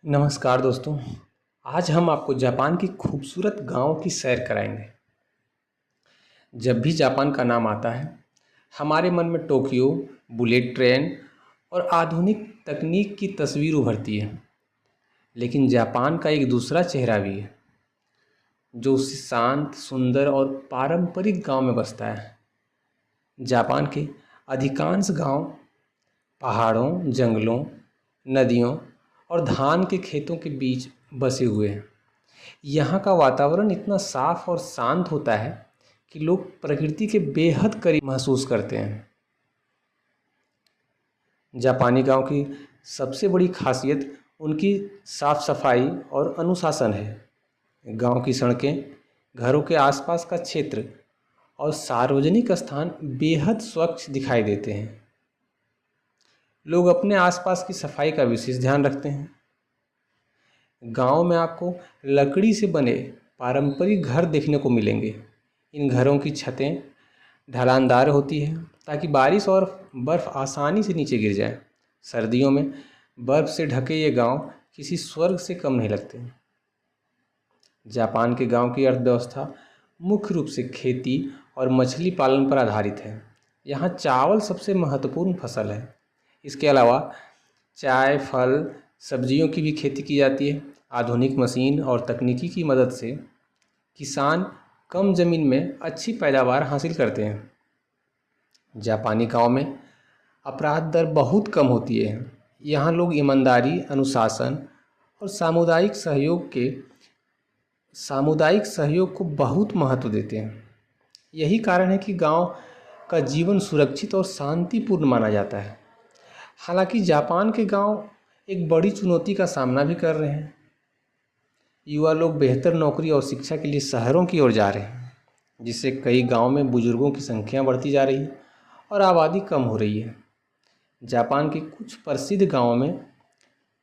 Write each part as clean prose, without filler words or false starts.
नमस्कार दोस्तों। आज हम आपको जापान की खूबसूरत गांव की सैर कराएंगे। जब भी जापान का नाम आता है हमारे मन में टोक्यो, बुलेट ट्रेन और आधुनिक तकनीक की तस्वीर उभरती है। लेकिन जापान का एक दूसरा चेहरा भी है जो उस शांत, सुंदर और पारंपरिक गांव में बसता है। जापान के अधिकांश गांव पहाड़ों, जंगलों, नदियों और धान के खेतों के बीच बसे हुए हैं। यहाँ का वातावरण इतना साफ और शांत होता है कि लोग प्रकृति के बेहद करीब महसूस करते हैं। जापानी गांव की सबसे बड़ी खासियत उनकी साफ सफाई और अनुशासन है। गांव की सड़कें, घरों के आसपास का क्षेत्र और सार्वजनिक स्थान बेहद स्वच्छ दिखाई देते हैं। लोग अपने आसपास की सफाई का विशेष ध्यान रखते हैं। गांव में आपको लकड़ी से बने पारंपरिक घर देखने को मिलेंगे। इन घरों की छतें ढलानदार होती हैं ताकि बारिश और बर्फ़ आसानी से नीचे गिर जाए। सर्दियों में बर्फ़ से ढके ये गांव किसी स्वर्ग से कम नहीं लगते। जापान के गांव की अर्थव्यवस्था मुख्य रूप से खेती और मछली पालन पर आधारित है। यहाँ चावल सबसे महत्वपूर्ण फसल है। इसके अलावा चाय, फल, सब्जियों की भी खेती की जाती है। आधुनिक मशीन और तकनीकी की मदद से किसान कम ज़मीन में अच्छी पैदावार हासिल करते हैं। जापानी गांव में अपराध दर बहुत कम होती है। यहाँ लोग ईमानदारी, अनुशासन और सामुदायिक सहयोग को बहुत महत्व देते हैं। यही कारण है कि गांव का जीवन सुरक्षित और शांतिपूर्ण माना जाता है। हालांकि जापान के गांव एक बड़ी चुनौती का सामना भी कर रहे हैं। युवा लोग बेहतर नौकरी और शिक्षा के लिए शहरों की ओर जा रहे हैं, जिससे कई गांव में बुजुर्गों की संख्या बढ़ती जा रही है और आबादी कम हो रही है। जापान के कुछ प्रसिद्ध गांवों में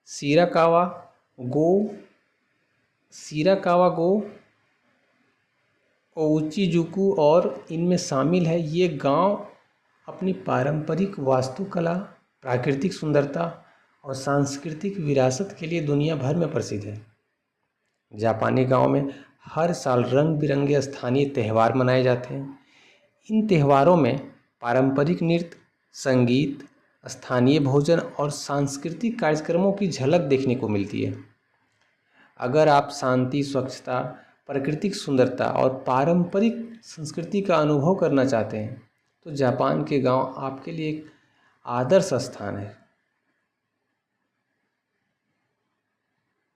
शिराकावा गो, ओउचिजुकु और इनमें शामिल है। ये गांव अपनी पारंपरिक वास्तुकला, प्राकृतिक सुंदरता और सांस्कृतिक विरासत के लिए दुनिया भर में प्रसिद्ध है। जापानी गांव में हर साल रंग बिरंगे स्थानीय त्यौहार मनाए जाते हैं। इन त्योहारों में पारंपरिक नृत्य, संगीत, स्थानीय भोजन और सांस्कृतिक कार्यक्रमों की झलक देखने को मिलती है। अगर आप शांति, स्वच्छता, प्राकृतिक सुंदरता और पारंपरिक संस्कृति का अनुभव करना चाहते हैं तो जापान के गांव आपके लिए एक आदर्श स्थान है।